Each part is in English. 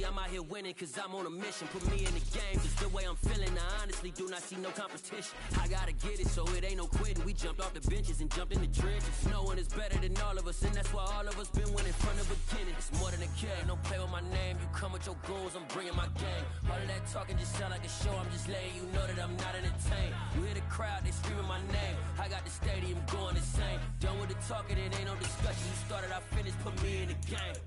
I'm out here winning cause I'm on a mission. Put me in the game just the way I'm feeling. I honestly do not see no competition. I gotta get it so it ain't no quitting. We jumped off the benches and jumped in the trenches. No one is better than all of us, and that's why all of us been winning from the beginning. It's more than a game, don't play with my name. You come with your goons, I'm bringing my game. All of that talking just sound like a show. I'm just letting you know that I'm not entertained. You hear the crowd, they screaming my name. I got the stadium going insane. Done with the talking, it ain't no discussion. You started, I finished, put me in the game.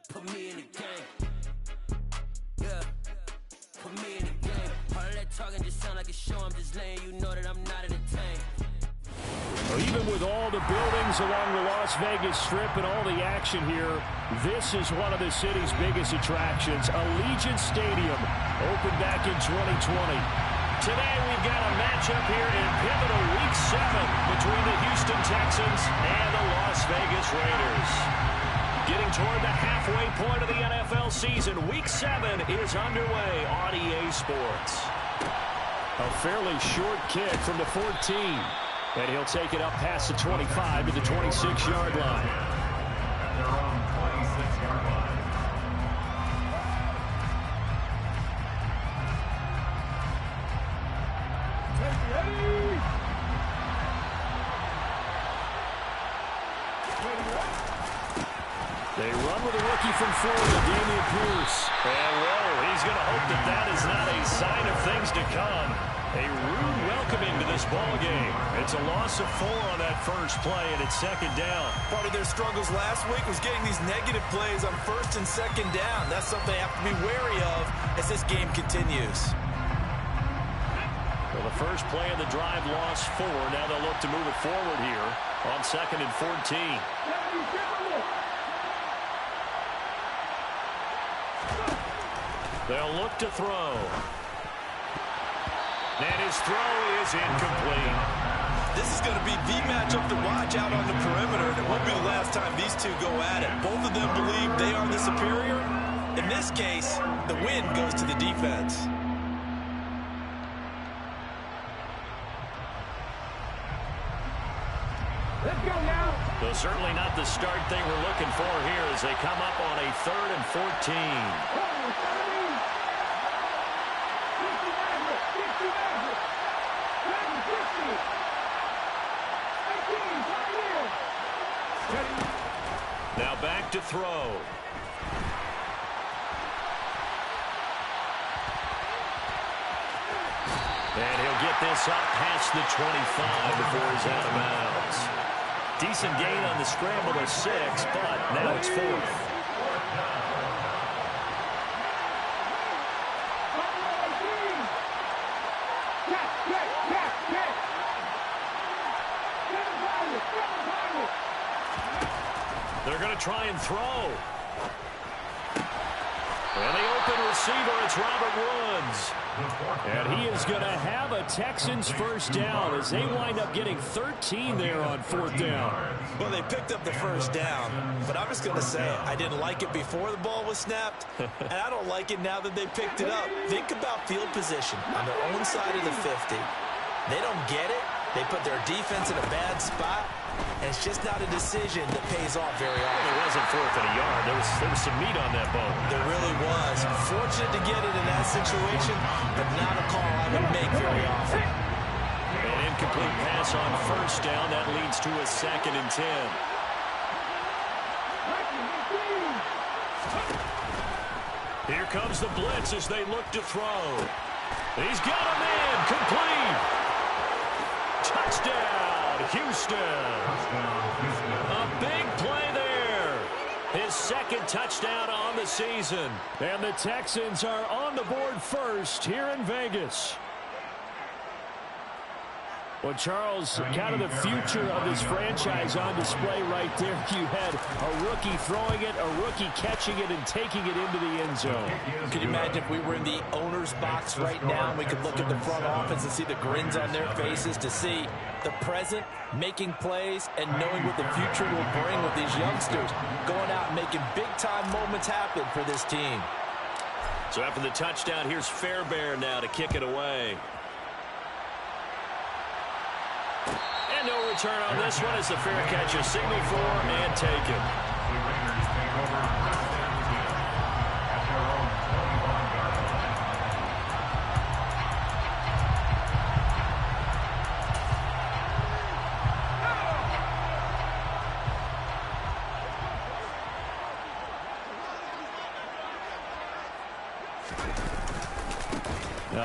Put me in the game. Yeah. Put me in the game. All of that talking just sound like a show. I'm just letting you know that I'm not entertained. Well, even with all the buildings along the Las Vegas Strip and all the action here, this is one of the city's biggest attractions. Allegiant Stadium, opened back in 2020. Today we've got a matchup here in pivotal Week 7 between the Houston Texans and the Las Vegas Raiders. Getting toward the halfway point of the NFL season, Week 7 is underway on EA Sports. A fairly short kick from the 14. And he'll take it up past the 25 to the 26-yard line. Their own 26-yard line. They run with a rookie from Florida, Damian Pierce. And whoa, he's going to hope that that is not a sign of things to come. A rude welcoming to this ball game. It's a loss of 4 on that first play, and it's second down. Part of their struggles last week was getting these negative plays on first and second down. That's something they have to be wary of as this game continues. Well, the first play of the drive lost 4. Now they'll look to move it forward here on second and 14. They'll look to throw. And his throw is incomplete. This is going to be the matchup to watch out on the perimeter. It won't be the last time these two go at it. Both of them believe they are the superior. In this case, the win goes to the defense. Let's go now. Well, certainly not the start they were looking for here as they come up on a 3rd and 14. Now back to throw. And he'll get this up past the 25 before he's out of bounds. Decent gain on the scramble of 6, but now it's 4th. They're going to try and throw. And the open receiver, it's Robert Woods. And he is going to have a Texans first down as they wind up getting 13 there on 4th down. Well, they picked up the first down, but I'm just going to say I didn't like it before the ball was snapped, and I don't like it now that they picked it up. Think about field position on their own side of the 50. They don't get it. They put their defense in a bad spot, and it's just not a decision that pays off very often. It wasn't 4th and a yard. There was some meat on that bone. There really was. Fortunate to get it in that situation, but not a call I would make very often. An incomplete pass on first down. That leads to a 2nd and 10. Here comes the blitz as they look to throw. He's got a man. Complete. Touchdown, Houston. A big play there. His 2nd touchdown on the season. And the Texans are on the board first here in Vegas. Well, Charles, kind of the future of this franchise on display right there. You had a rookie throwing it, a rookie catching it, and taking it into the end zone. Can you imagine if we were in the owner's box right now and we could look at the front office and see the grins on their faces, to see the present making plays and knowing what the future will bring with these youngsters going out and making big-time moments happen for this team. So after the touchdown, here's Fairbairn now to kick it away. And no return on this one as the fair catch is signaled for and taken.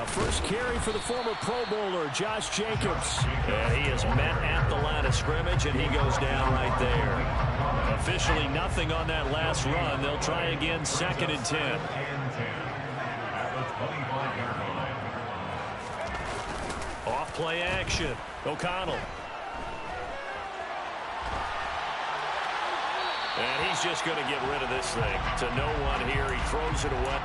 First carry for the former Pro Bowler, Josh Jacobs. And he is met at the line of scrimmage, and he goes down right there. Officially nothing on that last run. They'll try again, 2nd and 10. Off play action. O'Connell. And he's just going to get rid of this thing. To no one here. He throws it away.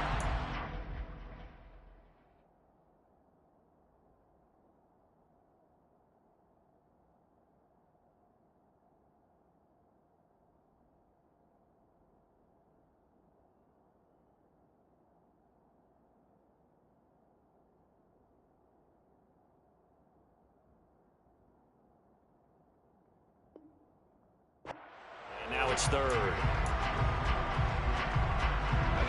Now it's 3rd.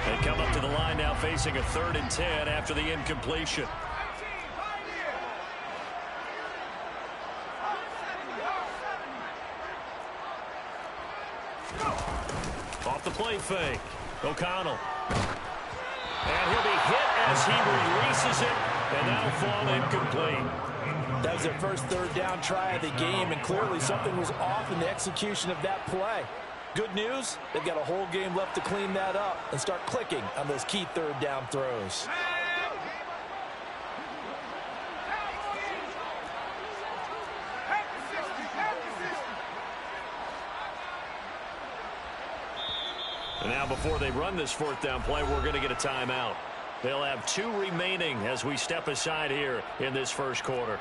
They come up to the line now facing a 3rd and 10 after the incompletion. Off the play fake. O'Connell. And he'll be hit as he releases it, and that'll fall incomplete. That was their first 3rd down try of the game, and clearly something was off in the execution of that play. Good news, they've got a whole game left to clean that up and start clicking on those key 3rd down throws. And now before they run this 4th down play, we're going to get a timeout. They'll have 2 remaining as we step aside here in this first quarter.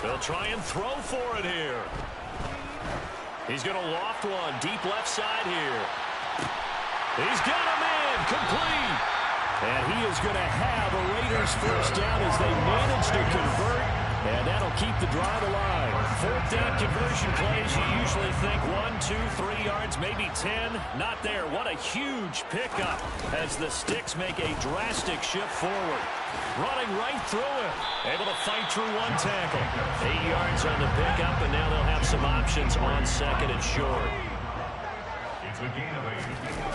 They'll try and throw for it here. He's going to loft one deep left side here. He's got a man complete. And he is going to have a Raiders first down as they manage to convert. And that'll keep the drive alive. 4th down conversion plays, you usually think 1, 2, 3 yards, maybe 10. Not there. What a huge pickup as the Sticks make a drastic shift forward. Running right through it. Able to fight through 1 tackle. 8 yards on the pickup, and now they'll have some options on 2nd and short. It's a gain of 8.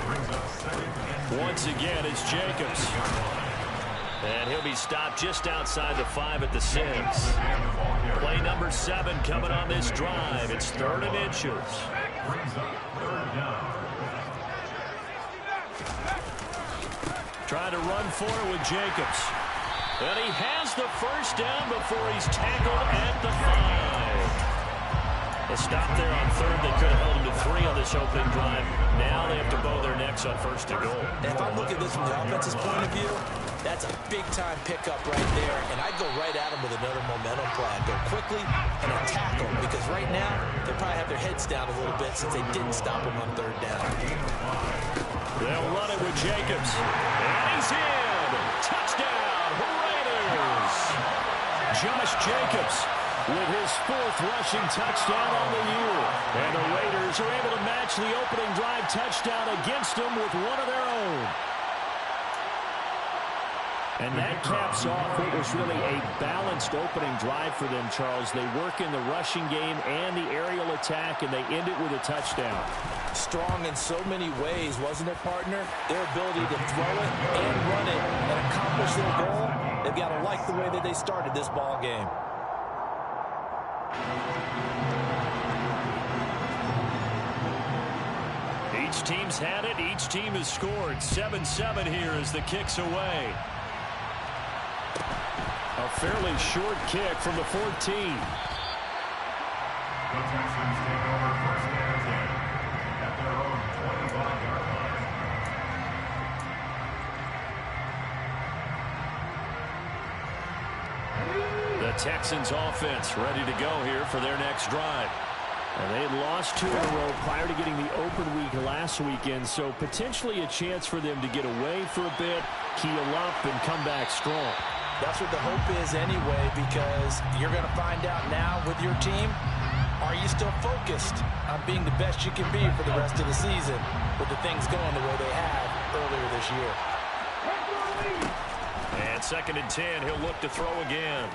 Brings up 2nd. Once again, it's Jacobs. And he'll be stopped just outside the 5 at the 6. Play number 7 coming on this drive. It's 3rd and inches. Brings up 3rd down. Trying to run for it with Jacobs. And he has the first down before he's tackled at the 5. A stop there on 3rd. They could have held him to 3 on this opening drive. Now they have to bow their necks on 1st and goal. And if I look at this from the offense's point of view, that's a big-time pickup right there, and I'd go right at him with another momentum play. I'd go quickly and attack him, because right now they probably have their heads down a little bit since they didn't stop him on 3rd down. They'll run it with Jacobs. And he's in. Touchdown, Raiders. Josh Jacobs with his 4th rushing touchdown on the year. And the Raiders are able to match the opening drive touchdown against them with one of their own. And that caps off what was really a balanced opening drive for them, Charles. They work in the rushing game and the aerial attack, and they end it with a touchdown. Strong in so many ways, wasn't it, partner? Their ability to throw it and run it and accomplish their goal, they've got to like the way that they started this ball game. Each team's had it. Each team has scored. 7-7 here as the kick's away. A fairly short kick from the 14. The Texans take over 1st and 10 at their own 25-yard line. The Texans offense ready to go here for their next drive. And they had lost 2 in a row prior to getting the open week last weekend, so potentially a chance for them to get away for a bit, keel up, and come back strong. That's what the hope is anyway, because you're going to find out now with your team, are you still focused on being the best you can be for the rest of the season with the things going the way they have earlier this year? And 2nd and 10, he'll look to throw again.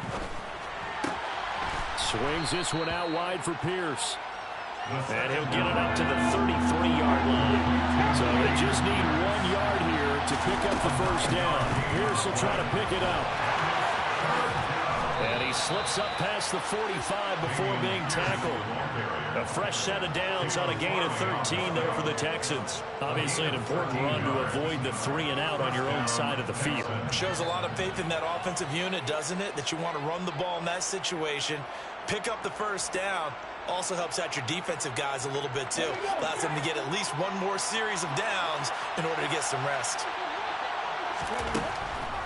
Swings this one out wide for Pierce. And he'll get it up to the 33-yard line. So they just need 1 yard here to pick up the first down. Pierce will try to pick it up. And he slips up past the 45 before being tackled. A fresh set of downs on a gain of 13 there for the Texans. Obviously an important run to avoid the 3 and out on your own side of the field. Shows a lot of faith in that offensive unit, doesn't it? That you want to run the ball in that situation, pick up the first down. Also helps out your defensive guys a little bit too. Allows them to get at least 1 more series of downs in order to get some rest.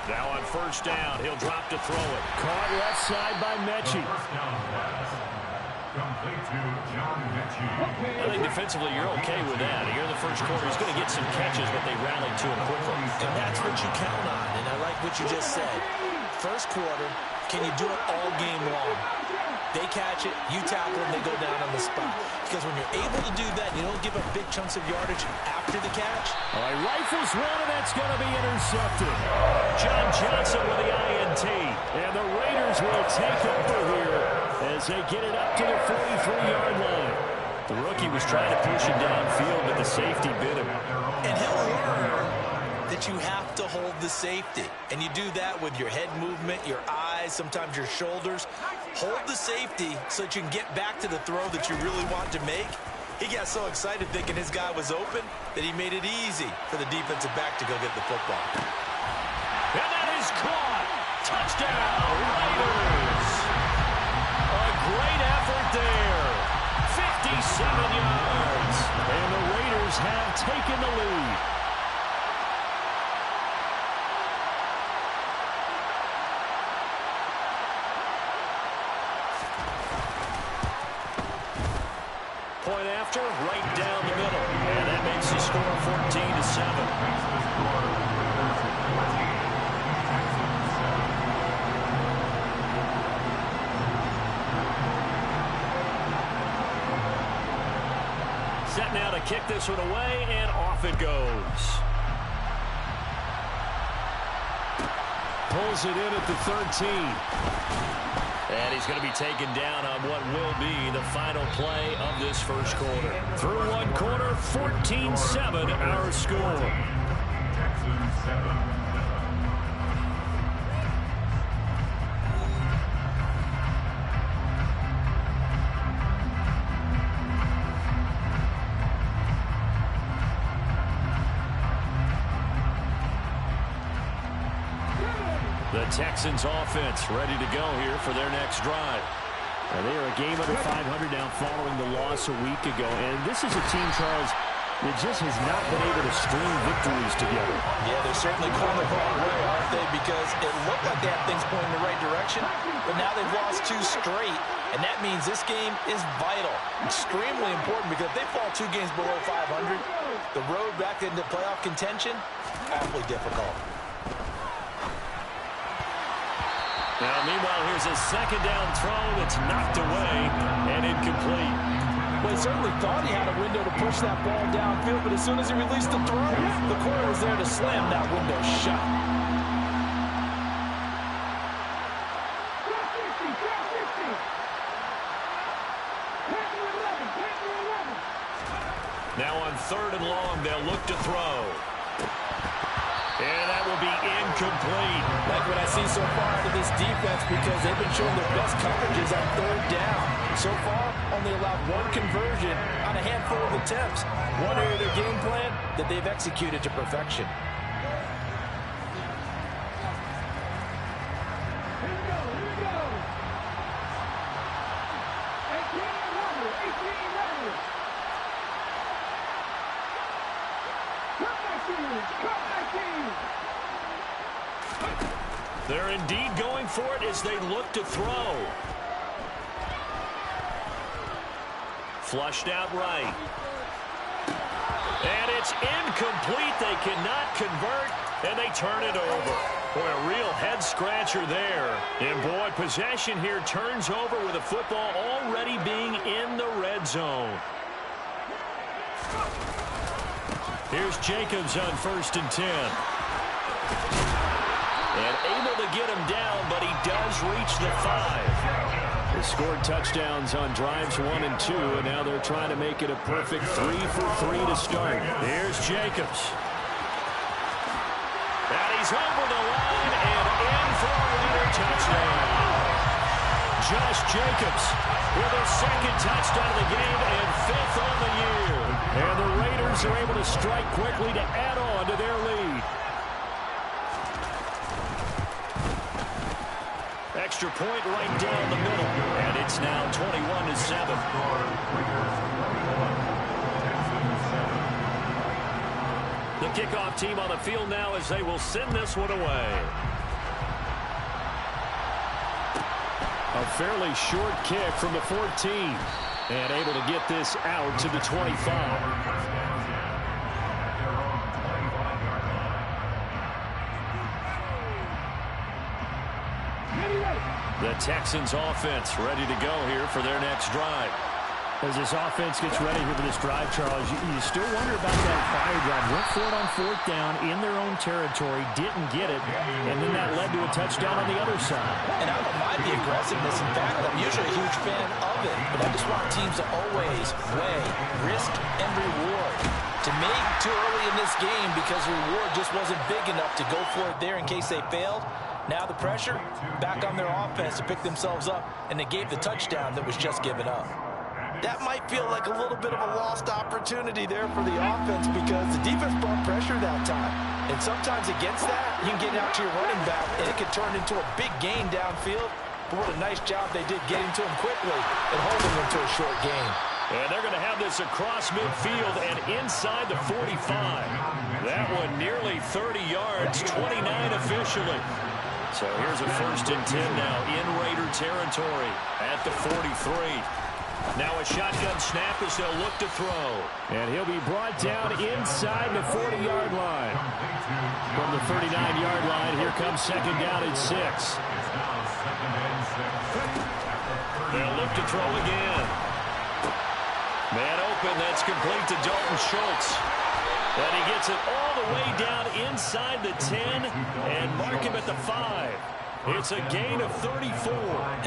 Now on first down, he'll drop to throw it. Caught left side by Mechie. I think defensively you're okay with that. Here in the first quarter, he's going to get some catches, but they rallied to him quickly. And that's what you count on, and I like what you just said. First quarter, can you do it all game long? They catch it, you tackle them, they go down on the spot. Because when you're able to do that, you don't give up big chunks of yardage after the catch. All right, rifles one, and that's going to be intercepted. John Johnson with the INT. And the Raiders will take over here as they get it up to the 43-yard line. The rookie was trying to push him downfield, but the safety bit him. And he'll learn that you have to hold the safety. And you do that with your head movement, your eyes, sometimes your shoulders. Hold the safety so that you can get back to the throw that you really want to make. He got so excited thinking his guy was open that he made it easy for the defensive back to go get the football. And that is caught. Touchdown, Raiders. A great effort there. 57 yards. And the Raiders have taken the lead. Point after, right down the middle. And that makes the score 14-7. Set now to kick this one away, and off it goes. Pulls it in at the 13. And he's going to be taken down on what will be the final play of this first quarter. Through 1 quarter, 14-7 our score. Texans 7. The Texans offense ready to go here for their next drive. And they are a game under 500 now following the loss a week ago. And this is a team, Charles, that just has not been able to string victories together. Yeah, they're certainly going the wrong way, aren't they? Because it looked like they had things pointing in the right direction, but now they've lost 2 straight. And that means this game is vital, extremely important, because if they fall 2 games below 500, the road back into playoff contention, awfully difficult. Now, meanwhile, here's a second down throw that's knocked away and incomplete. Well, he certainly thought he had a window to push that ball downfield, but as soon as he released the throw, the corner was there to slam that window shut. Now on 3rd and long, they'll look to throw. And that will be incomplete. Like what I see so far out of this defense, because they've been showing their best coverages on 3rd down. So far, only allowed 1 conversion on a handful of attempts. One area of their game plan that they've executed to perfection. They're indeed going for it as they look to throw. Flushed out right. And it's incomplete. They cannot convert, and they turn it over. Boy, a real head-scratcher there. And, boy, possession here turns over with the football already being in the red zone. Here's Jacobs on 1st and 10. And able to get him down, but he does reach the 5. They scored touchdowns on drives 1 and 2, and now they're trying to make it a perfect 3 for 3 to start. Here's Jacobs. And he's over the line and in for a Raider touchdown. Josh Jacobs with his second touchdown of the game and 5th on the year. And the Raiders are able to strike quickly to add on to their lead. Extra point right down the middle. And it's now 21-7. The kickoff team on the field now as they will send this one away. A fairly short kick from the 14. And able to get this out to the 25. The Texans offense ready to go here for their next drive. As this offense gets ready here for this drive, Charles, you still wonder about that fire drive. Went for it on 4th down in their own territory, didn't get it, and then that led to a touchdown on the other side. And I don't mind the aggressiveness. In fact, I'm usually a huge fan of it, but I just want teams to always weigh risk and reward. To me, too early in this game because the reward just wasn't big enough to go for it there in case they failed. Now the pressure back on their offense to pick themselves up, and they gave the touchdown that was just given up. That might feel like a little bit of a lost opportunity there for the offense because the defense brought pressure that time. And sometimes against that, you can get out to your running back, and it could turn into a big gain downfield. But what a nice job they did getting to him quickly and holding him to a short gain. And they're going to have this across midfield and inside the 45. That one nearly 30 yards, 29 officially. So here's a 1st and 10 now in Raider territory at the 43. Now a shotgun snap as they'll look to throw. And he'll be brought down inside the 40-yard line. From the 39-yard line, here comes 2nd down and 6. They'll look to throw again. Man open, that's complete to Dalton Schultz. And he gets it all the way down inside the 10 and mark him at the 5. It's a gain of 34.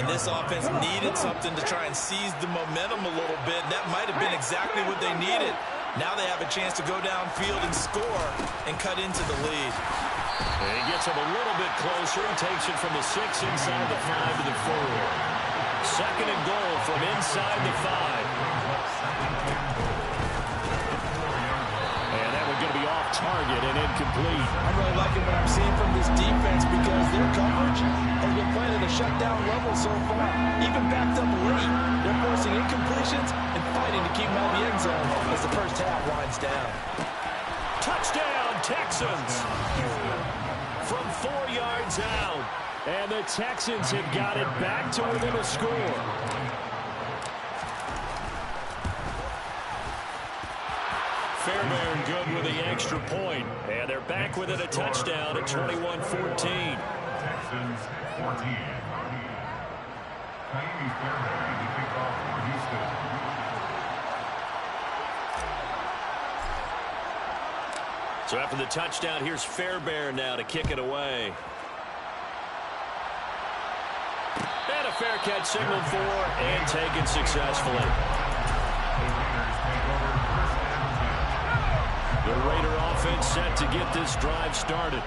And this offense needed something to try and seize the momentum a little bit. That might have been exactly what they needed. Now they have a chance to go downfield and score and cut into the lead. And he gets him a little bit closer. He takes it from the 6 inside the 5 to the 4. 2nd and goal from inside the 5. Going to be off target and incomplete. I'm really liking what I'm seeing from this defense because their coverage has been playing at a shutdown level so far. Even backed up late, they're forcing incompletions and fighting to keep them out of the end zone as the first half winds down. Touchdown, Texans! From 4 yards out. And the Texans have got it back to within a score. Fairbairn good with the extra point. And they're back within a touchdown at 21-14. Texans 14. Kaimi Fairbairn to kick off for Houston. So after the touchdown, here's Fairbairn now to kick it away. And a fair catch signaled for and taken successfully. The Raider offense set to get this drive started.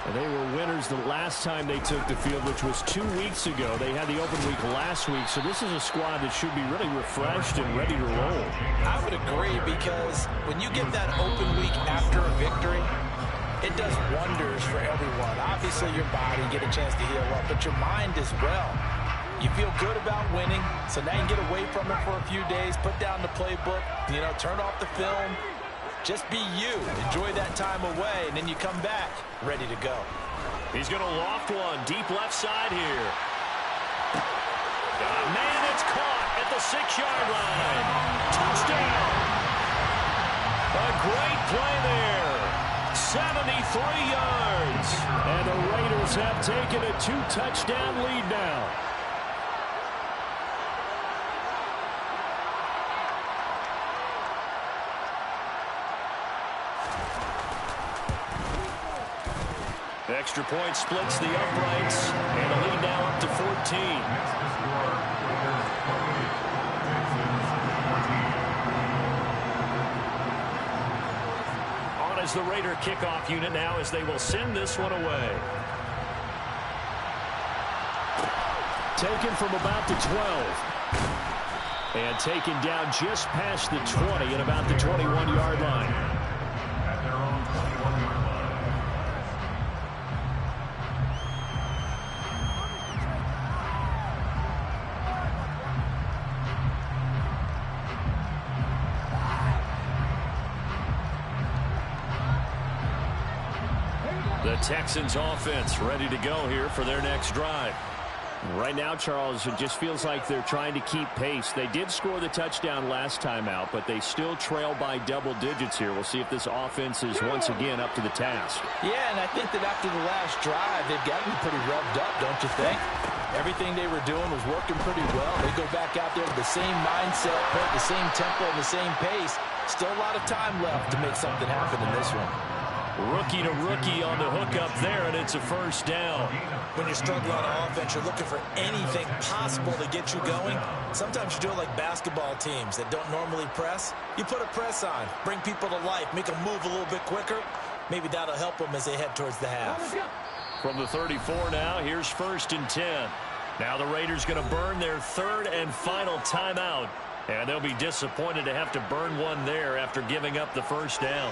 And they were winners the last time they took the field, which was 2 weeks ago. They had the open week last week, so this is a squad that should be really refreshed and ready to roll. I would agree because when you get that open week after a victory, it does wonders for everyone. Obviously, your body, get a chance to heal up, but your mind as well. You feel good about winning, so now you get away from it for a few days, put down the playbook, turn off the film. Just be you. Enjoy that time away, and then you come back ready to go. He's going to loft one deep left side here. Man, it's caught at the 6-yard line. Touchdown. A great play there. 73 yards. And the Raiders have taken a 2-touchdown lead now. Extra point splits the uprights, and the lead now up to 14. Next to score, Raiders 28, Texans 14. On as the Raider kickoff unit now as they will send this one away. Taken from about the 12. And taken down just past the 20 at about the 21-yard line. At their own 21-yard line. The Texans offense ready to go here for their next drive. Right now, Charles, it just feels like they're trying to keep pace. They did score the touchdown last time out, but they still trail by double digits here. We'll see if this offense is once again up to the task. Yeah, and I think that after the last drive, they've got to be pretty revved up, don't you think? Everything they were doing was working pretty well. They go back out there with the same mindset, play at the same tempo and the same pace. Still a lot of time left to make something happen in this one. Rookie to rookie on the hook up there, and it's a first down. When you're struggling on offense, you're looking for anything possible to get you going. Sometimes you do it like basketball teams that don't normally press. You put a press on, bring people to life, make them move a little bit quicker. Maybe that'll help them as they head towards the half. From the 34 now, here's 1st and 10. Now the Raiders going to burn their third and final timeout. And they'll be disappointed to have to burn one there after giving up the first down.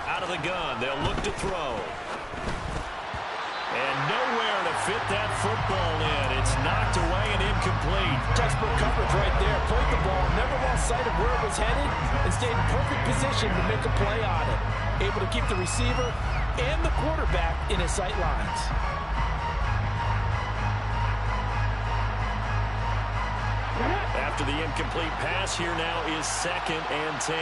Out of the gun, they'll look to throw. And nowhere to fit that football in. It's knocked away and incomplete. Textbook coverage right there. Played the ball, never lost sight of where it was headed, and stayed in perfect position to make a play on it. Able to keep the receiver and the quarterback in his sight lines. After the incomplete pass, here now is 2nd and 10.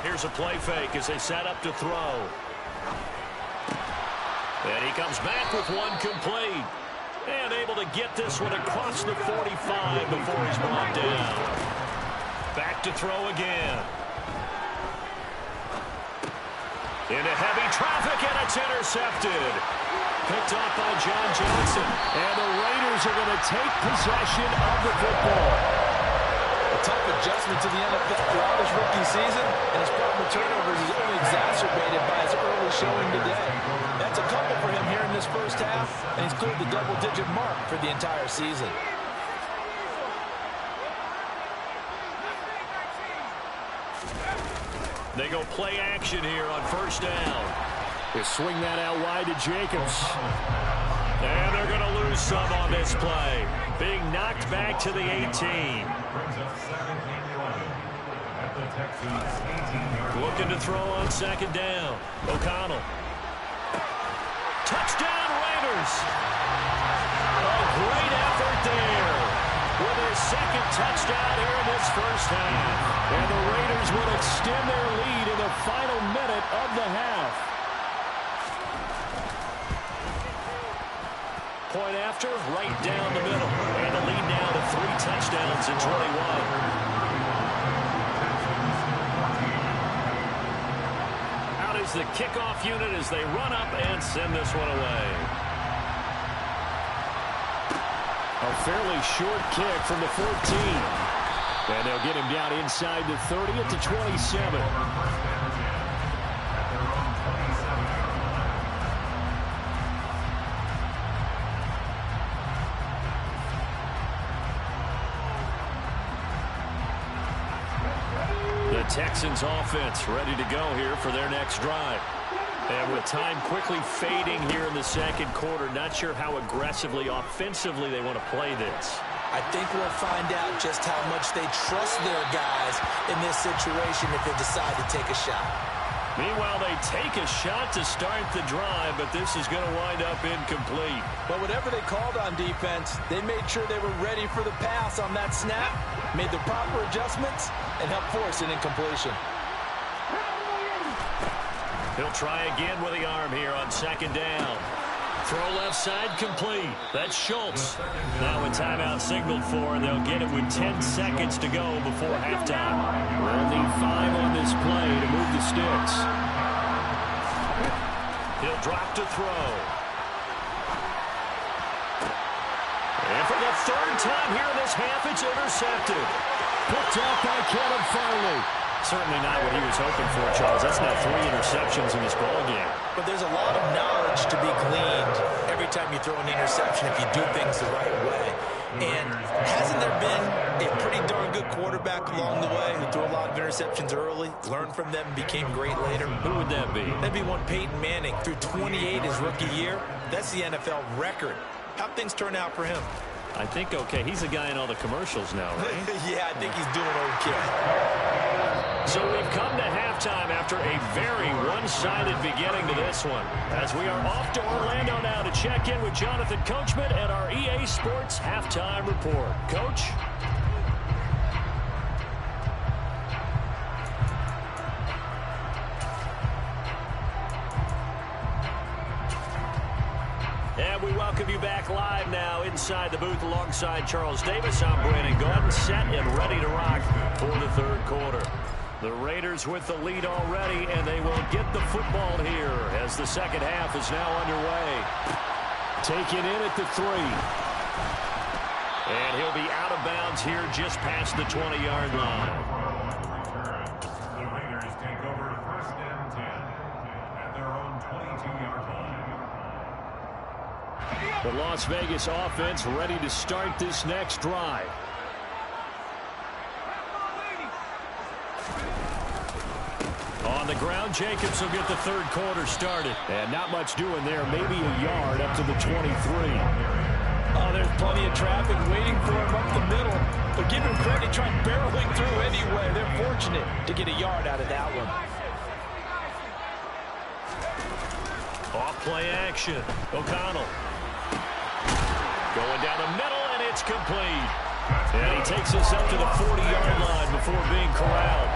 Here's a play fake as they set up to throw. And he comes back with one complete. And able to get this one across the 45 before he's brought down. Back to throw again. Into heavy traffic, and it's intercepted. Picked off by John Johnson. And the Raiders are going to take possession of the football. A tough adjustment to the NFL throughout his rookie season, and his problem with turnovers is only exacerbated by his early showing today. That's a couple for him here in this first half, and he's cleared the double-digit mark for the entire season. They go play action here on 1st down. They swing that out wide to Jacobs. And they're going to lose some on this play. Being knocked back to the 18. Brings up 2nd and 11 at the Texans 18-yard line. Looking to throw on 2nd down. O'Connell. Touchdown Raiders. A great effort there. With their 2nd touchdown here in this first half. And the Raiders will extend their lead in the final minute of the half. Point after, right down the middle. And the lead now to 3 touchdowns in 21. Out is the kickoff unit as they run up and send this one away. A fairly short kick from the 14. And they'll get him down inside the 30 at the 27. The Texans offense ready to go here for their next drive. And with time quickly fading here in the 2nd quarter, not sure how aggressively, offensively they want to play this. I think we'll find out just how much they trust their guys in this situation if they decide to take a shot. Meanwhile, they take a shot to start the drive, but this is going to wind up incomplete. But whatever they called on defense, they made sure they were ready for the pass on that snap, made the proper adjustments, and helped force an incompletion. He'll try again with the arm here on second down. Throw left side complete. That's Schultz. Now a timeout signaled for, and they'll get it with 10 seconds to go before halftime. Only 5 on this play to move the sticks. He'll drop to throw. And for the third time here in this half, it's intercepted. Picked up by Caleb Farley. Certainly not what he was hoping for, Charles. That's now 3 interceptions in this ballgame. But there's a lot of knowledge to be gleaned every time you throw an interception if you do things the right way. And hasn't there been a pretty darn good quarterback along the way who threw a lot of interceptions early, learned from them, became great later? Who would that be? That'd be one Peyton Manning. Threw 28 his rookie year. That's the NFL record. How'd things turn out for him? I think okay. He's a guy in all the commercials now, right? Yeah, I think he's doing okay. So we've come to halftime after a very one-sided beginning to this one. As we are off to Orlando now to check in with Jonathan Coachman at our EA Sports Halftime Report. Coach? And we welcome you back live now inside the booth alongside Charles Davis. I'm Brandon Gordon, set and ready to rock for the third quarter. The Raiders with the lead already, and they will get the football here as the second half is now underway. Taken in at the 3. And he'll be out of bounds here just past the 20-yard line. The Raiders take over first and 10 at their own 22-yard line. The Las Vegas offense ready to start this next drive. On the ground, Jacobs will get the third quarter started. And not much doing there. Maybe a yard up to the 23. Oh, there's plenty of traffic waiting for him up the middle. But give him credit, trying barreling through anyway. They're fortunate to get a yard out of that one. Off play action. O'Connell. Going down the middle, and it's complete. And he takes us up to the 40-yard line before being corralled.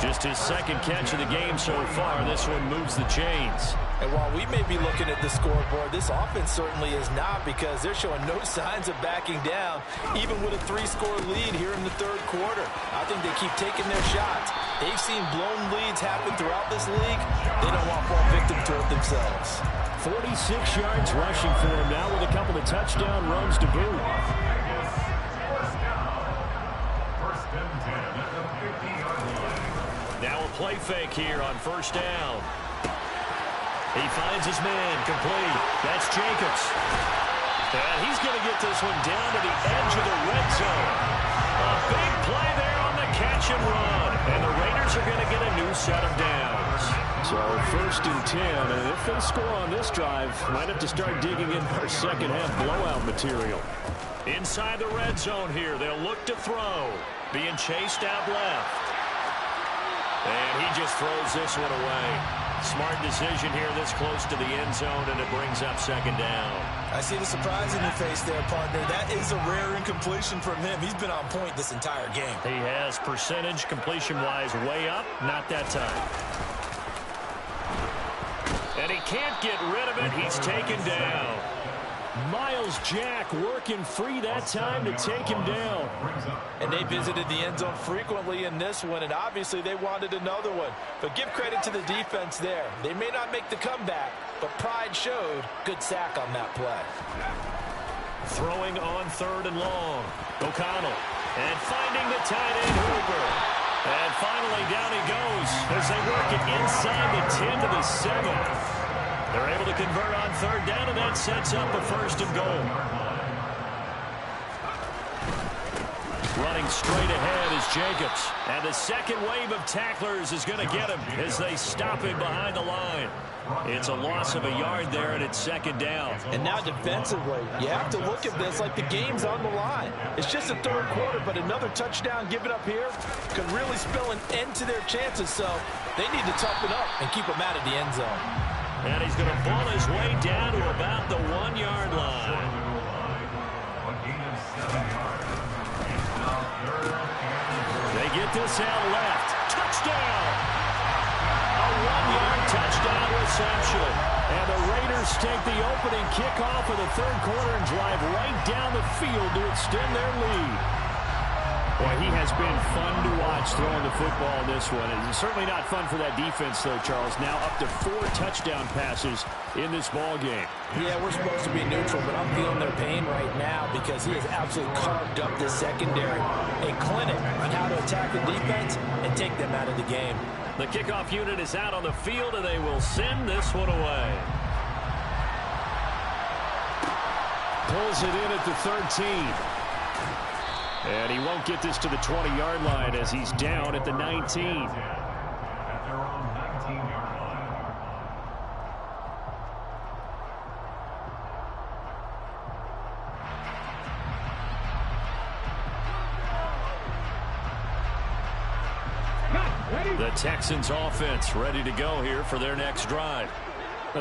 Just his second catch of the game so far. This one moves the chains. And while we may be looking at the scoreboard, this offense certainly is not, because they're showing no signs of backing down, even with a 3-score lead here in the third quarter. I think they keep taking their shots. They've seen blown leads happen throughout this league. They don't want to fall victim to it themselves. 46 yards rushing for him now with a couple of touchdown runs to boot. First and 10 at the 50-yard line. Now a play fake here on first down. He finds his man complete. That's Jacobs. And he's going to get this one down to the edge of the red zone. A big play there on the catch and run. And the Raiders are going to get a new set of downs. So first and 10, and if they score on this drive, might have to start digging in our second half blowout material. Inside the red zone here, they'll look to throw. Being chased out left. And he just throws this one away. Smart decision here this close to the end zone, and it brings up second down. I see the surprise in your face there, partner. That is a rare incompletion from him. He's been on point this entire game. He has percentage completion-wise way up. Not that time. And he can't get rid of it. He's taken down. Myles Jack working free that time to take him down. And they visited the end zone frequently in this one, and obviously they wanted another one. But give credit to the defense there. They may not make the comeback, but pride showed. Good sack on that play. Throwing on third and long. O'Connell. And finding the tight end Hooper. And finally down he goes as they work it inside the 10 to the 7. They're able to convert on third down, and that sets up a first and goal. Running straight ahead is Jacobs. And the second wave of tacklers is going to get him as they stop him behind the line. It's a loss of a yard there, and it's second down. And now defensively, you have to look at this like the game's on the line. It's just a third quarter, but another touchdown given up here could really spell an end to their chances. So they need to toughen up and keep them out of the end zone. And he's going to ball his way down to about the 1-yard line. They get this out left. Touchdown! A 1-yard touchdown reception. And the Raiders take the opening kickoff of the third quarter and drive right down the field to extend their lead. Boy, he has been fun to watch throwing the football in this one. It's certainly not fun for that defense, though, Charles. Now up to 4 touchdown passes in this ball game. Yeah, we're supposed to be neutral, but I'm feeling their pain right now because he has absolutely carved up the secondary. A clinic on how to attack the defense and take them out of the game. The kickoff unit is out on the field, and they will send this one away. Pulls it in at the 13. And he won't get this to the 20-yard line as he's down at the 19. At their own 19-yard line. The Texans offense ready to go here for their next drive.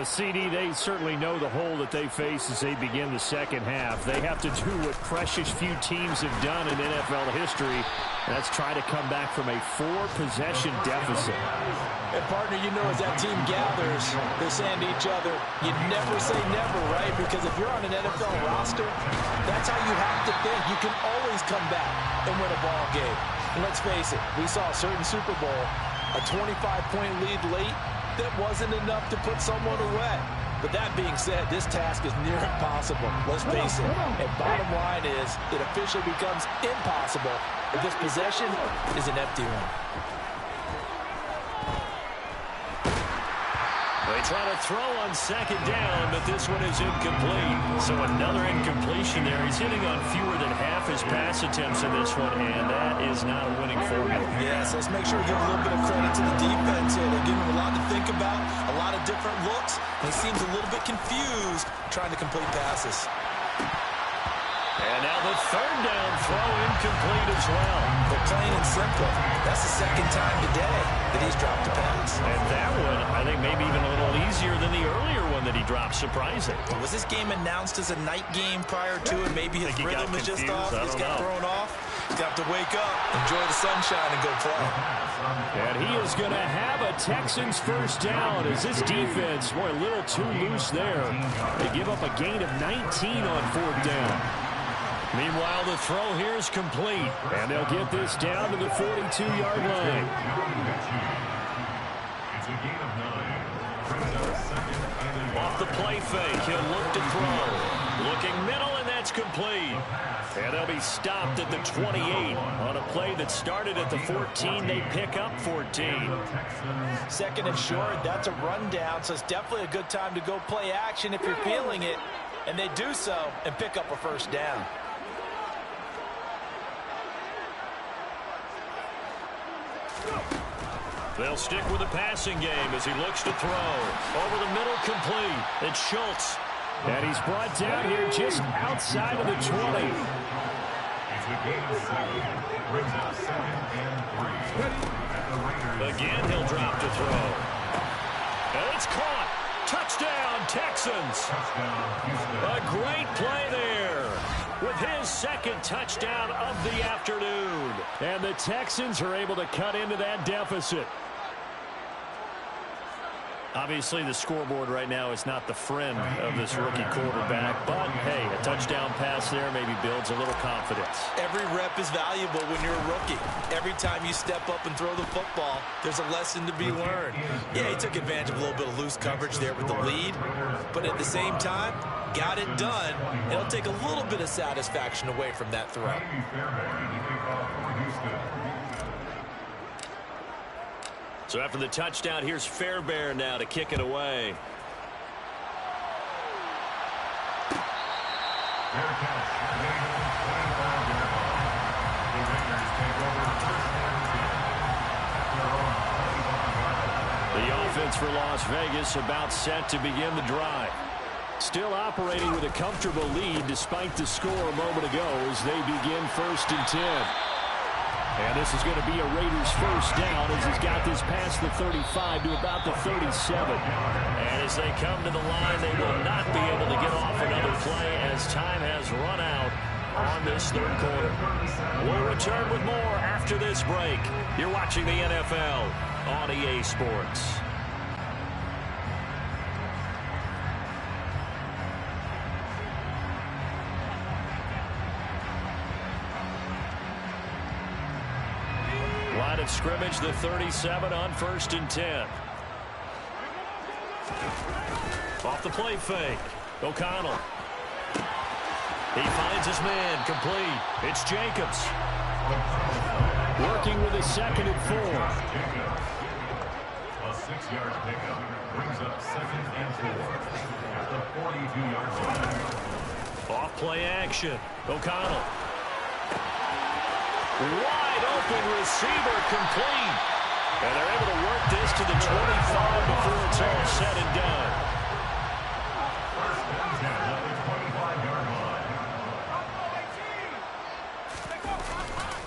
CD, they certainly know the hole that they face as they begin the second half. They have to do what precious few teams have done in NFL history. That's try to come back from a 4-possession deficit. And, partner, you know, as that team gathers, they're saying to each other, you never say never, right? Because if you're on an NFL roster, that's how you have to think. You can always come back and win a ball game. And let's face it, we saw a certain Super Bowl, a 25-point lead late, that wasn't enough to put someone away. But that being said, this task is near impossible. Let's face it. And bottom line is, it officially becomes impossible if this possession is an empty one. They try to throw on second down, but this one is incomplete. So another incompletion there. He's hitting on fewer than half his pass attempts in this one, and that is not a winning formula. Yes, let's make sure we give a little bit of credit to the defense here. They're giving him a lot to think about, a lot of different looks, and he seems a little bit confused trying to complete passes. And now the third down throw incomplete as well. But plain and simple, that's the second time today that he's dropped a pass. And that one, I think, maybe even a little easier than the earlier one that he dropped. Surprising. Was this game announced as a night game prior to it? Maybe his rhythm is just off. He's got thrown off. He's got to wake up, enjoy the sunshine, and go play. And he is going to have a Texans first down as this defense, boy, a little too loose there. They give up a gain of 19 on fourth down. Meanwhile, the throw here is complete. And they'll get this down to the 42-yard line. It's a gain of 9. Off the play fake, he'll look to throw. Looking middle, and that's complete. And they'll be stopped at the 28. On a play that started at the 14, they pick up 14. Second and short, that's a rundown, so it's definitely a good time to go play action if you're feeling it. And they do so and pick up a first down. They'll stick with the passing game as he looks to throw. Over the middle, complete. It's Schultz. And he's brought down here just outside of the 20. It's a gain of 7. Brings up 2nd and 3. Again, he'll drop to throw. And it's caught. Touchdown, Texans. A great play there with his second touchdown of the afternoon. And the Texans are able to cut into that deficit. Obviously, the scoreboard right now is not the friend of this rookie quarterback. But, hey, a touchdown pass there maybe builds a little confidence. Every rep is valuable when you're a rookie. Every time you step up and throw the football, there's a lesson to be learned. Yeah, he took advantage of a little bit of loose coverage there with the lead. But at the same time, got it done. It'll take a little bit of satisfaction away from that throw. So after the touchdown, here's Fairbairn now to kick it away. offense for Las Vegas about set to begin the drive. Still operating with a comfortable lead despite the score a moment ago as they begin 1st and 10. And this is going to be a Raiders first down as he's got this past the 35 to about the 37. And as they come to the line, they will not be able to get off another play as time has run out on this 3rd quarter. We'll return with more after this break. You're watching the NFL on EA Sports. Line of scrimmage, the 37 on 1st and 10. Off the play fake. O'Connell. He finds his man, complete. It's Jacobs. Working with a 2nd and 4. A 6-yard pickup brings up 2nd and 4 at the 42-yard line. Off play action. O'Connell. Wide open receiver, complete. And they're able to work this to the 25 before it's all said and done. First and 10 at the 25-yard line.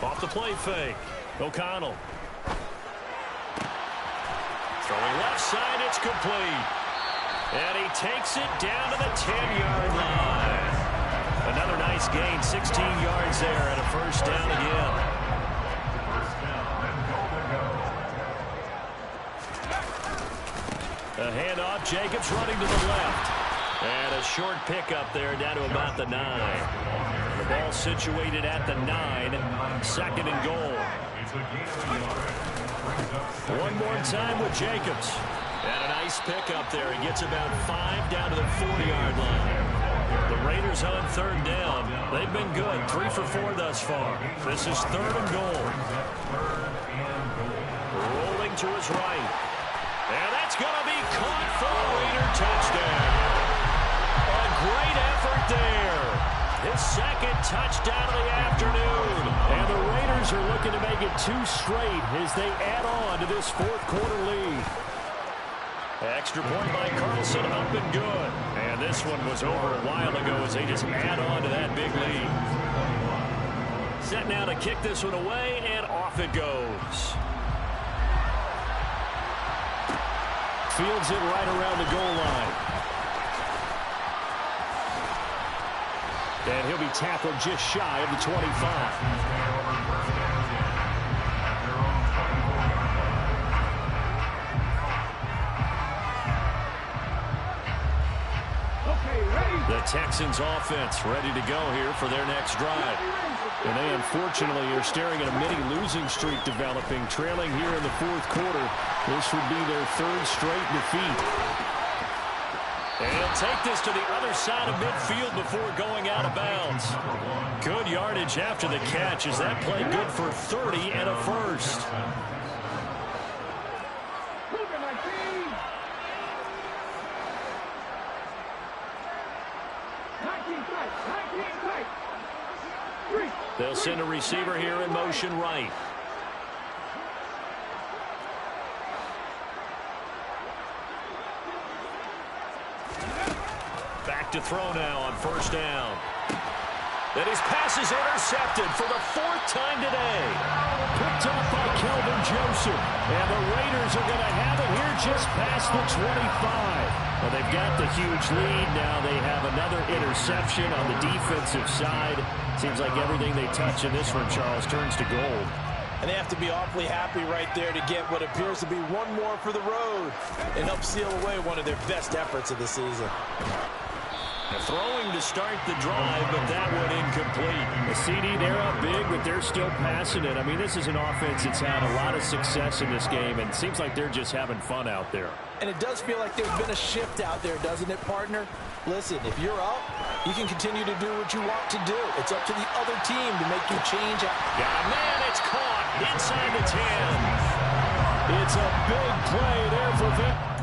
Off the play fake. O'Connell. Throwing left side, it's complete. And he takes it down to the 10-yard line. Another nice gain, 16 yards there, and a first down again. First down and goal to go. A handoff, Jacobs running to the left. And a short pickup there down to about the 9. The ball situated at the 9, 2nd and goal. It's a gain of a yard. Brings up 2nd One more and time with Jacobs. And a nice pickup there. He gets about 5 down to the 40-yard line. The Raiders on 3rd down. They've been good. 3 for 4 thus far. This is 3rd and goal. Rolling to his right. And that's going to be caught for a Raider touchdown. A great effort there. His 2nd touchdown of the afternoon. And the Raiders are looking to make it 2 straight as they add on to this 4th quarter lead. Extra point by Carlson, up and good. And this one was over a while ago as they just add on to that big lead. Set now to kick this one away, and off it goes. Fields it right around the goal line. And he'll be tackled just shy of the 25. The Texans offense ready to go here for their next drive. And they unfortunately are staring at a mini losing streak developing, trailing here in the 4th quarter. This would be their 3rd straight defeat. And he'll take this to the other side of midfield before going out of bounds. Good yardage after the catch as that play good for 30 and a first. They'll send a receiver here in motion right. Back to throw now on 1st down. And his pass is intercepted for the 4th time today. Picked up by Kelvin Joseph. And the Raiders are going to have it here just past the 25. Well, they've got the huge lead. Now they have another interception on the defensive side. Seems like everything they touch in this one, Charles, turns to gold. And they have to be awfully happy right there to get what appears to be one more for the road and help seal away one of their best efforts of the season. Throwing to start the drive, but that one incomplete. The CD, they're up big, but they're still passing it. I mean, this is an offense that's had a lot of success in this game, and it seems like they're just having fun out there. And it does feel like there's been a shift out there, doesn't it, partner? Listen, if you're up, you can continue to do what you want to do. It's up to the other team to make you change. Yeah, man, it's caught inside the 10. It's a big play there for Vic.